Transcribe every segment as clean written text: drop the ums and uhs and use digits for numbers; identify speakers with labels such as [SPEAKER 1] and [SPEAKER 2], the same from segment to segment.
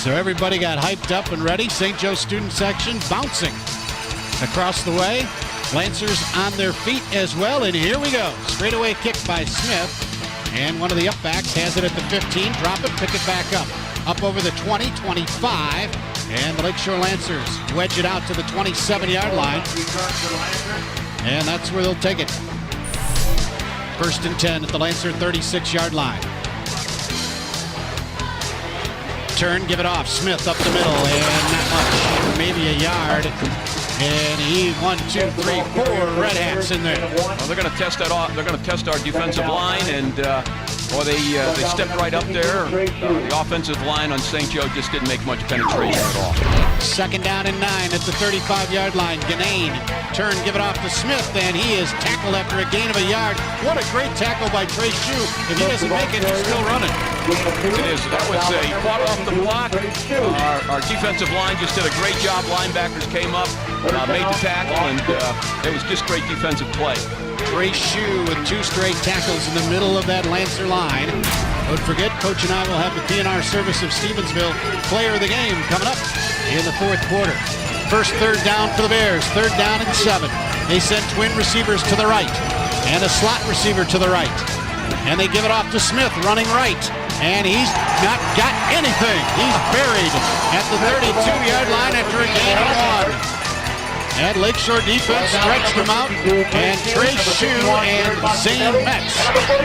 [SPEAKER 1] So everybody got hyped up and ready. St. Joe student section bouncing across the way. Lancers on their feet as well, and here we go. Straightaway kick by Smith, and one of the upbacks has it at the 15. Drop it, pick it back up. Up over the 20, 25, and the Lakeshore Lancers wedge it out to the 27-yard line. And that's where they'll take it. 1st and 10 at the Lancer 36-yard line. Turn, give it off. Smith up the middle, and not much, maybe a yard. And he 1, 2, 3, 4 red hats in there.
[SPEAKER 2] Well, they're going to test that off. They're going to test our defensive line, and they stepped right up there. The offensive line on St. Joe just didn't make much penetration at all.
[SPEAKER 1] 2nd down and 9 at the 35-yard line. Ganane, turn, give it off to Smith, and he is tackled after a gain of a yard. What a great tackle by Trey Shue. If he doesn't make it, he's still running.
[SPEAKER 2] It is. That was he caught off the block. Our defensive line just did a great job. Linebackers came up, made the tackle, and it was just great defensive play.
[SPEAKER 1] Trey Shue with 2 straight tackles in the middle of that Lancer line. Don't forget, Coach and I will have the P&R Service of Stevensville Player of the Game coming up in the 4th quarter. First 3rd down for the Bears. 3rd down and 7. They send twin receivers to the right and a slot receiver to the right. And they give it off to Smith, running right. And he's not got anything. He's buried at the 32-yard line after a gain of 1. And Lakeshore defense stretched him out, and Trey Shue and Zane Metz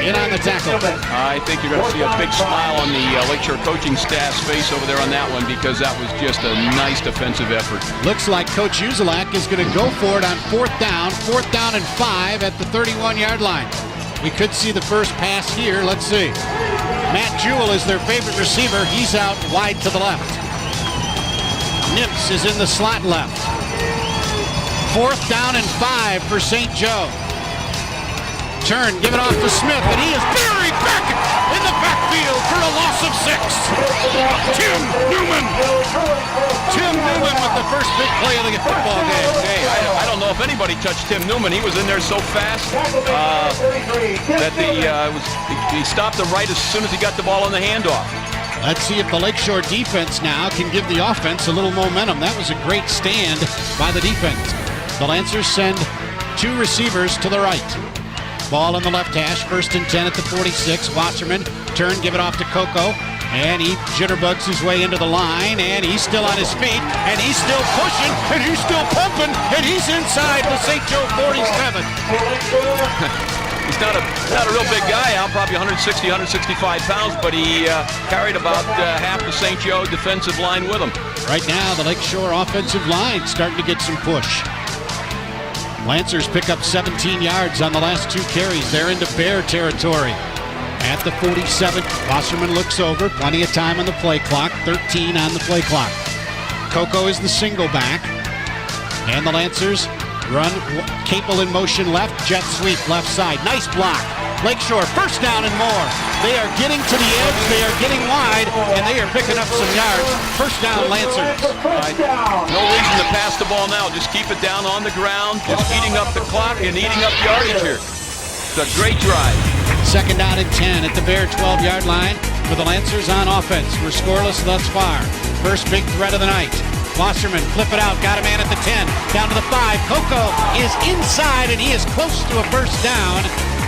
[SPEAKER 1] in on the tackle.
[SPEAKER 2] I think you're going to see a big smile on the Lakeshore coaching staff's face over there on that one, because that was just a nice defensive effort.
[SPEAKER 1] Looks like Coach Uzelak is going to go for it on 4th down and 5 at the 31-yard line. We could see the first pass here. Let's see. Matt Jewell is their favorite receiver. He's out wide to the left. Nips is in the slot left. 4th down and 5 for St. Joe. Turn, give it off to Smith, and he is buried back in the backfield for a loss of 6. Tim Newman with the first big play of the football game.
[SPEAKER 2] Hey, I don't know if anybody touched Tim Newman. He was in there so fast that he stopped him right as soon as he got the ball on the handoff.
[SPEAKER 1] Let's see if the Lakeshore defense now can give the offense a little momentum. That was a great stand by the defense. The Lancers send 2 receivers to the right. Ball in the left hash, 1st and 10 at the 46. Wasserman, turn, give it off to Coco, and he jitterbugs his way into the line, and he's still on his feet, and he's still pushing, and he's still pumping, and he's inside the St. Joe 47.
[SPEAKER 2] He's not a real big guy out, probably 160, 165 pounds, but he carried about half the St. Joe defensive line with him.
[SPEAKER 1] Right now, the Lakeshore offensive line starting to get some push. Lancers pick up 17 yards on the last 2 carries. They're into Bear territory. At the 47, Wasserman looks over. Plenty of time on the play clock. 13 on the play clock. Coco is the single back. And the Lancers run Capel in motion left. Jet sweep left side. Nice block. Lakeshore, 1st down and more. They are getting to the edge. They are getting wide, and they are picking up some yards. 1st down, Lancers.
[SPEAKER 2] No reason to pass the ball now. Just keep it down on the ground. Just eating up the clock and eating up yardage here. It's a great drive.
[SPEAKER 1] 2nd down and 10 at the Bear 12-yard line for the Lancers on offense. We're scoreless thus far. First big threat of the night. Wasserman, flip it out, got a man at the 10, down to the 5. Coco is inside, and he is close to a 1st down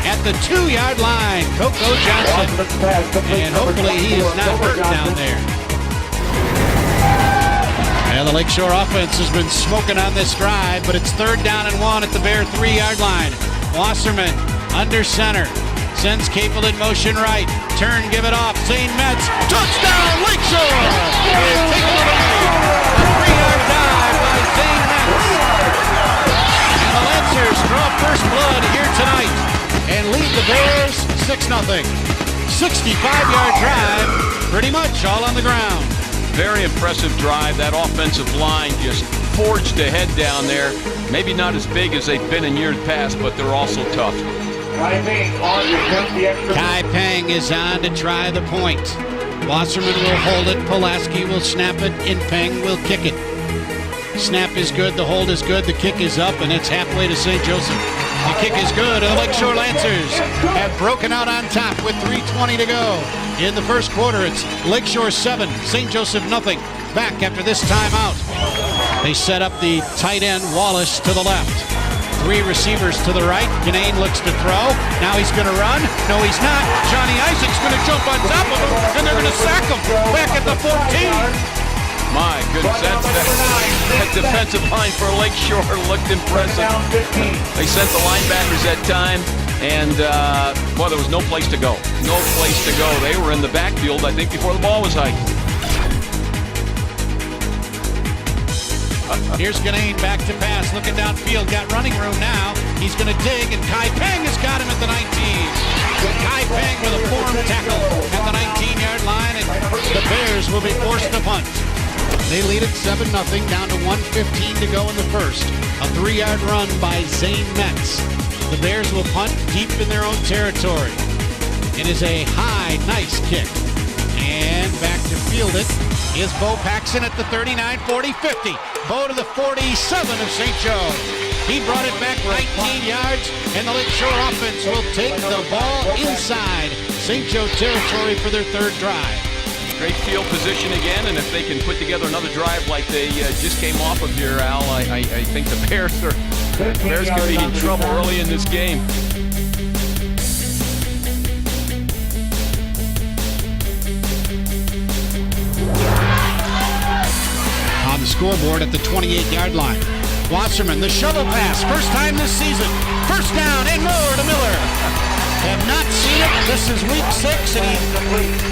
[SPEAKER 1] at the 2-yard line. Coco Johnson, and hopefully he is not hurt down there. And the Lakeshore offense has been smoking on this drive, but it's 3rd down and 1 at the Bear 3-yard line. Wasserman under center, sends Capel in motion right. Turn, give it off. Zane Metz, touchdown Lakeshore! They've taken the lead. A 3-yard dive by Zane Metz. And the Lancers draw first blood here tonight and lead the Bears 6-0. 65-yard drive, pretty much all on the ground.
[SPEAKER 2] Very impressive drive. That offensive line just forged ahead down there. Maybe not as big as they've been in years past, but they're also tough.
[SPEAKER 1] Kai Peng is on to try the point. Wasserman will hold it. Pulaski will snap it, and Peng will kick it. Snap is good, the hold is good, the kick is up, and it's halfway to St. Joseph. The kick is good, and the Lakeshore Lancers have broken out on top with 3:20 to go. In the first quarter, it's Lakeshore 7, St. Joseph nothing. Back after this timeout. They set up the tight end Wallace to the left. 3 receivers to the right. Ganane looks to throw. Now he's going to run. No, he's not. Johnny Isaac's going to jump on top of him, and they're going to sack him back at the 14.
[SPEAKER 2] My goodness, that defensive line for Lakeshore looked impressive. They sent the linebackers that time, and well, there was no place to go. No place to go. They were in the backfield, I think, before the ball was hiked.
[SPEAKER 1] Here's Ganane back to pass, looking downfield, got running room now. He's going to dig, and Kai Peng has got him at the 19. Kai Peng with a form tackle at the 19-yard line, and the Bears will be forced to punt. They lead it 7-0, down to 1:15 to go in the first. A 3-yard run by Zane Metz. The Bears will punt deep in their own territory. It is a high, nice kick. And back to field it is Bo Paxson at the 39, 40, 50. Bo to the 47 of St. Joe. He brought it back 19 yards, and the Lakeshore offense will take the ball inside St. Joe territory for their third drive.
[SPEAKER 2] Great field position again, and if they can put together another drive like they just came off of here, Al, I think the Bears could be in trouble early in this game.
[SPEAKER 1] On the scoreboard at the 28-yard line. Wasserman, the shovel pass, first time this season. First down and more to Miller. Have not seen it. This is week 6, and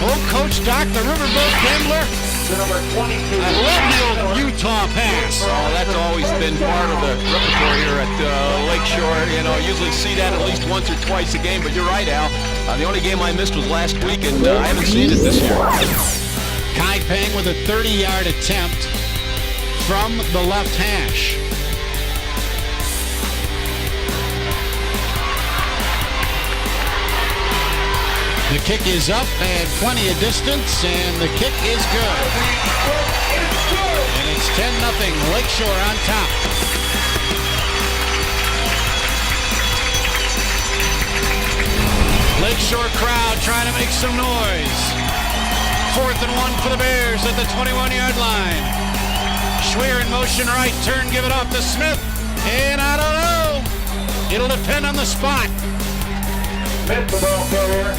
[SPEAKER 1] old Coach Doc, the Riverboat Gambler. I love the old Utah pass.
[SPEAKER 2] Oh, that's always been part of the repertoire here at Lakeshore. You know, usually see that at least once or twice a game, but you're right, Al. The only game I missed was last week, and I haven't seen it this year.
[SPEAKER 1] Kai Peng with a 30-yard attempt from the left hash. The kick is up and plenty of distance, and the kick is good. And it's 10-0, Lakeshore on top. Lakeshore crowd trying to make some noise. 4th and 1 for the Bears at the 21-yard line. Schweer in motion right, turn, give it off to Smith. And I don't know. It'll depend on the spot.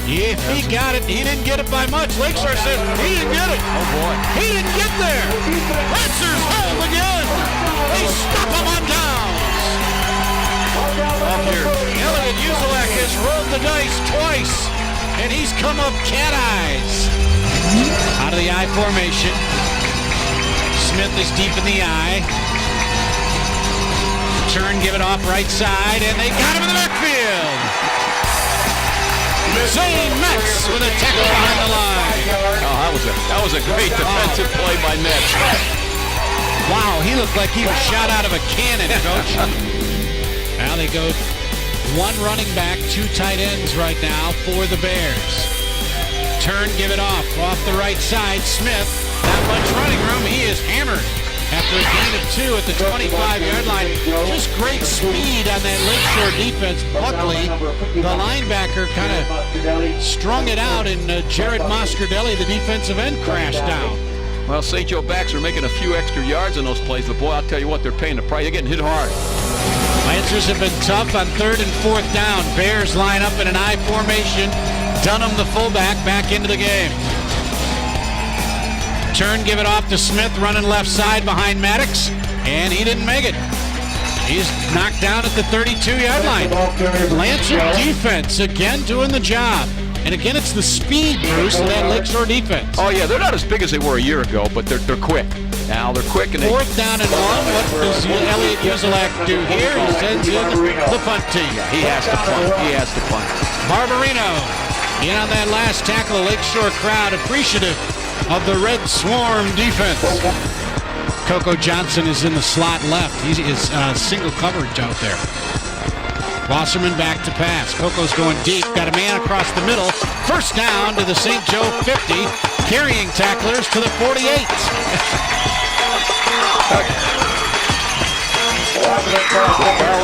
[SPEAKER 1] If he got it, he didn't get it by much. Lakeshore says he didn't get it.
[SPEAKER 2] Oh, boy.
[SPEAKER 1] He didn't get there. Lancers home again. They stop him on downs. Up here, Elliot Uzelak has rolled the dice twice, and he's come up cat eyes. Out of the I formation. Smith is deep in the I. Turn, give it off right side, and they got him in the backfield. Zane Metz with a tackle behind the line.
[SPEAKER 2] Oh, that was a great defensive play by Metz.
[SPEAKER 1] Wow, he looked like he was shot out of a cannon, Coach. Now they go 1 running back, 2 tight ends right now for the Bears. Turn, give it off the right side. Smith, not much running room. He is hammered after a gain of 2 at the 25-yard line. Just great speed on that Lakeshore defense. Buckley, the linebacker, kind of strung it out, and Jared Moscardelli, the defensive end, crashed down.
[SPEAKER 2] Well, St. Joe backs are making a few extra yards in those plays, but boy, I'll tell you what, they're paying the price. They're getting hit hard.
[SPEAKER 1] Lancers have been tough on 3rd and 4th down. Bears line up in an I formation. Dunham, the fullback, back into the game. Turn, give it off to Smith, running left side behind Maddox, and he didn't make it. He's knocked down at the 32-yard line. Lancer defense again doing the job. And again, it's the speed, Bruce, of that Lakeshore defense.
[SPEAKER 2] Oh, yeah, they're not as big as they were a year ago, but they're quick. Now they're quick. And
[SPEAKER 1] 4th down and 1. What does Elliot Uzelak do here? He sends in the punt team.
[SPEAKER 2] He has to punt. He has to punt.
[SPEAKER 1] Barbarino in on that last tackle. Lakeshore crowd appreciative of the Red Swarm defense. Coco Johnson is in the slot left. He is single coverage out there. Wasserman back to pass. Coco's going deep. Got a man across the middle. First down to the St. Joe 50. Carrying tacklers to the 48.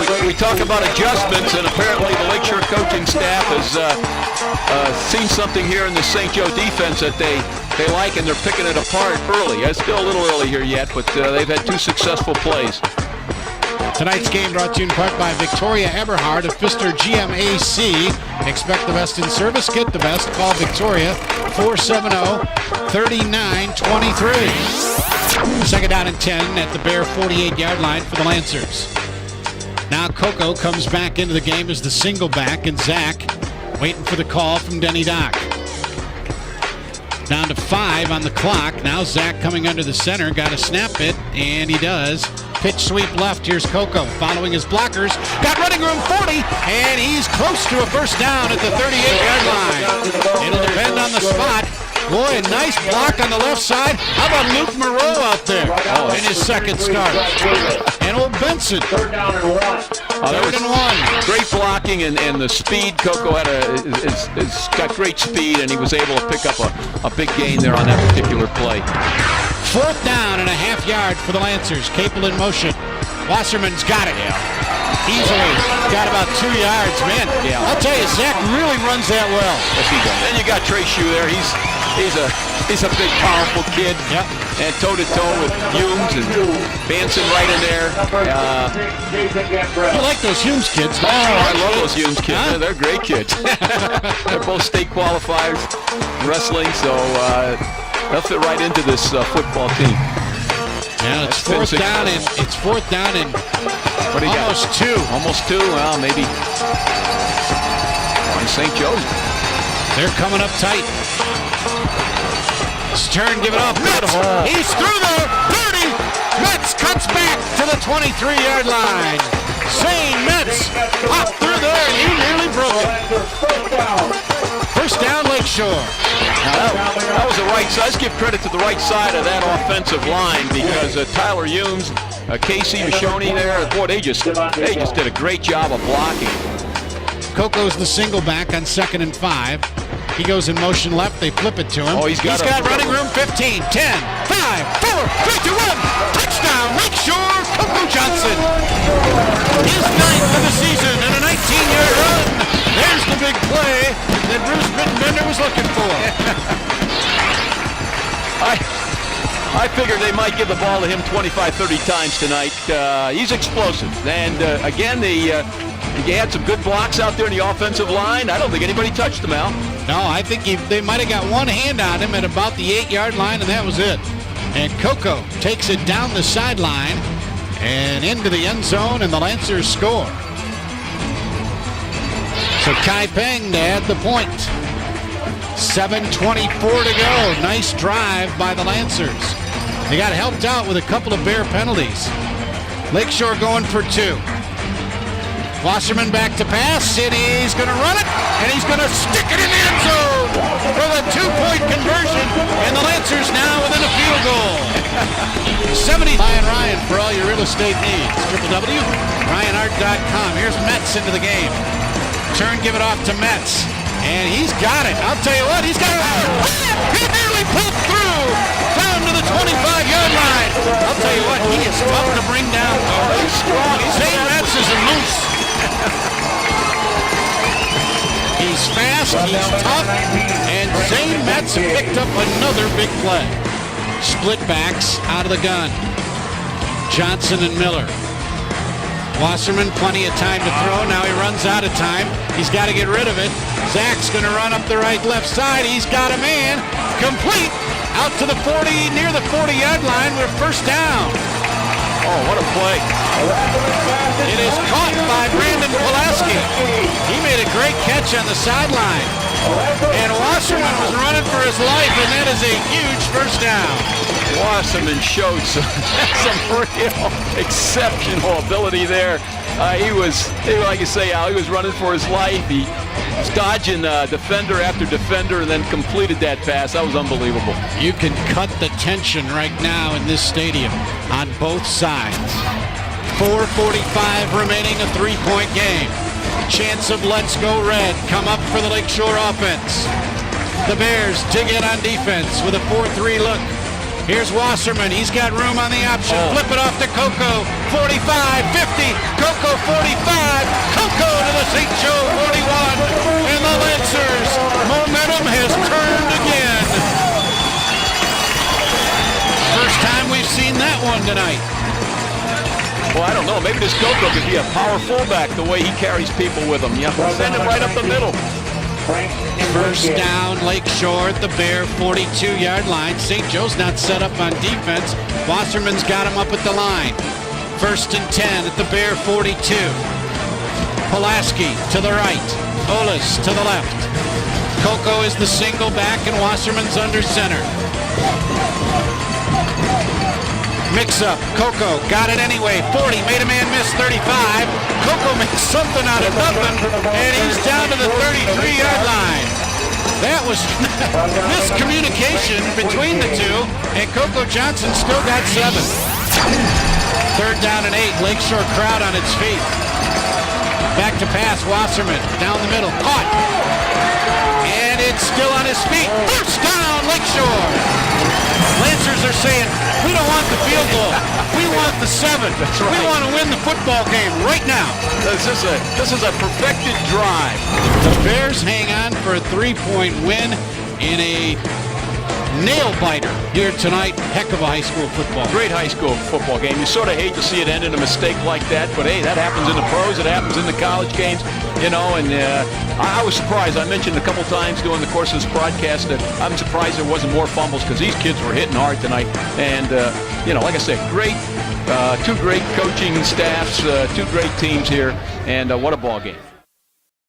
[SPEAKER 2] Well, we we talk about adjustments, and apparently the Lakeshore coaching staff has seen something here in the St. Joe defense that they like, and they're picking it apart early. It's still a little early here yet, but they've had 2 successful plays.
[SPEAKER 1] Tonight's game brought to you in part by Victoria Eberhard of Pfister GMAC. Expect the best in service, get the best. Call Victoria 470-3923. Second down and 10 at the Bear 48-yard line for the Lancers. Now Coco comes back into the game as the single back, and Zach waiting for the call from Denny Dock. Down to 5 on the clock. Now Zach coming under the center. Got to snap it, and he does. Pitch sweep left. Here's Coco following his blockers. Got running room 40, and he's close to a first down at the 38-yard line. It'll depend on the spot. Boy, a nice block on the left side. How about Luke Moreau out there in his second start? And old Benson. Third and 1.
[SPEAKER 2] Great blocking and the speed. Coco has got great speed, and he was able to pick up a big gain there on that particular play.
[SPEAKER 1] Fourth down and a half yard for the Lancers. Capel in motion. Wasserman's got it. Easily. Got about 2 yards, man.
[SPEAKER 2] Yeah.
[SPEAKER 1] I'll tell you, Zach really runs that well.
[SPEAKER 2] Yes, he does. Then you got Trey Shue there. He's a big, powerful kid.
[SPEAKER 1] Yep.
[SPEAKER 2] And toe-to-toe with Humes and Benson right in there.
[SPEAKER 1] You like those Humes kids?
[SPEAKER 2] Oh, I love those Humes kids. Huh? They're great kids. They're both state qualifiers, wrestling, so they'll fit right into this football team.
[SPEAKER 1] Yeah, it's fourth down and
[SPEAKER 2] what do you
[SPEAKER 1] almost
[SPEAKER 2] got?
[SPEAKER 1] 2.
[SPEAKER 2] Almost 2. Well, maybe on St. Joe's.
[SPEAKER 1] They're coming up tight. Stern, give it off. Metz, he's through there. 30. Metz cuts back to the 23-yard line. Zane Metz popped through there, and he nearly broke it. First down, Lakeshore.
[SPEAKER 2] Now that was the right side. Let's give credit to the right side of that offensive line, because Tyler Humes, Casey Michonne there, boy, they just did a great job of blocking.
[SPEAKER 1] Coco's the single back on 2nd and 5. He goes in motion left. They flip it to him.
[SPEAKER 2] Oh, he's got
[SPEAKER 1] running room 15, 10, 5, 4, 3, 2, 1. Touchdown, Lakeshore, Coco Johnson. His 9th of the season and a 19-yard run. There's the big play that Bruce Bittenbender was looking for.
[SPEAKER 2] I figured they might give the ball to him 25, 30 times tonight. He's explosive. And again, he had some good blocks out there in the offensive line. I don't think anybody touched him, Al.
[SPEAKER 1] No, I think they might have got one hand on him at about the 8-yard line, and that was it. And Coco takes it down the sideline and into the end zone, and the Lancers score. So Kai Peng to add the point. 7:24 to go. Nice drive by the Lancers. They got helped out with a couple of Bear penalties. Lakeshore going for 2. Wasserman back to pass, and he's going to run it, and he's going to stick it in the end zone for the 2-point conversion, and the Lancers now within a field goal. 70 Ryan for all your real estate needs. www.ryanart.com. Here's Metz into the game. Turn, give it off to Metz, and he's got it. I'll tell you what, he's got it. He nearly pulled through down to the 25-yard line. I'll tell you what, he is tough to bring down. He's strong. Zane Metz is loose. He's fast, he's tough, and Zane Metz picked up another big play. Split backs out of the gun. Johnson and Miller. Wasserman, plenty of time to throw. Now he runs out of time. He's got to get rid of it. Zach's going to run up the right left side. He's got a man. Complete. Out to the 40, near the 40-yard line with first down.
[SPEAKER 2] Oh, what a play.
[SPEAKER 1] It is caught by Brandon Pulaski. He made a great catch on the sideline. And Wasserman was running for his life, and that is a huge first down.
[SPEAKER 2] Wasserman showed some real exceptional ability there. He was, like you say, Al, he was running for his life. He was dodging defender after defender and then completed that pass. That was unbelievable.
[SPEAKER 1] You can cut the tension right now in this stadium on both sides. 4:45 remaining, a 3-point game. Chance of Let's Go Red come up for the Lakeshore offense. The Bears dig in on defense with a 4-3 look. Here's Wasserman. He's got room on the option. Flip it off to Coco. 45, 50. Coco 45. win tonight?
[SPEAKER 2] Well, I don't know. Maybe this Coco could be a power fullback the way he carries people with him. Yeah, send him right up the middle.
[SPEAKER 1] First down, Lakeshore at the Bear 42-yard line. St. Joe's not set up on defense. Wasserman's got him up at the line. First and 10 at the Bear 42. Pulaski to the right. Olis to the left. Coco is the single back and Wasserman's under center. Mix up. Coco got it anyway. 40. Made a man miss. 35. Coco makes something out of nothing. And he's down to the 33-yard line. That was miscommunication between the two. And Coco Johnson still got 7. Third down and 8. Lakeshore crowd on its feet. Back to pass. Wasserman down the middle. Caught. And it's still on his feet. First down, Lakeshore. Lancers are saying, we don't want the field goal. We want the 7.
[SPEAKER 2] That's right.
[SPEAKER 1] We want to win the football game right now.
[SPEAKER 2] This is a perfected drive.
[SPEAKER 1] The Bears hang on for a 3-point win in a nail-biter here tonight. Heck of a high school football.
[SPEAKER 2] Great high school football game. You sort of hate to see it end in a mistake like that, but hey, that happens in the pros. It happens in the college games, you know, and I was surprised. I mentioned a couple times during the course of this broadcast that I'm surprised there wasn't more fumbles because these kids were hitting hard tonight. And, you know, like I said, great, 2 great coaching staffs, 2 great teams here, and what a ball game.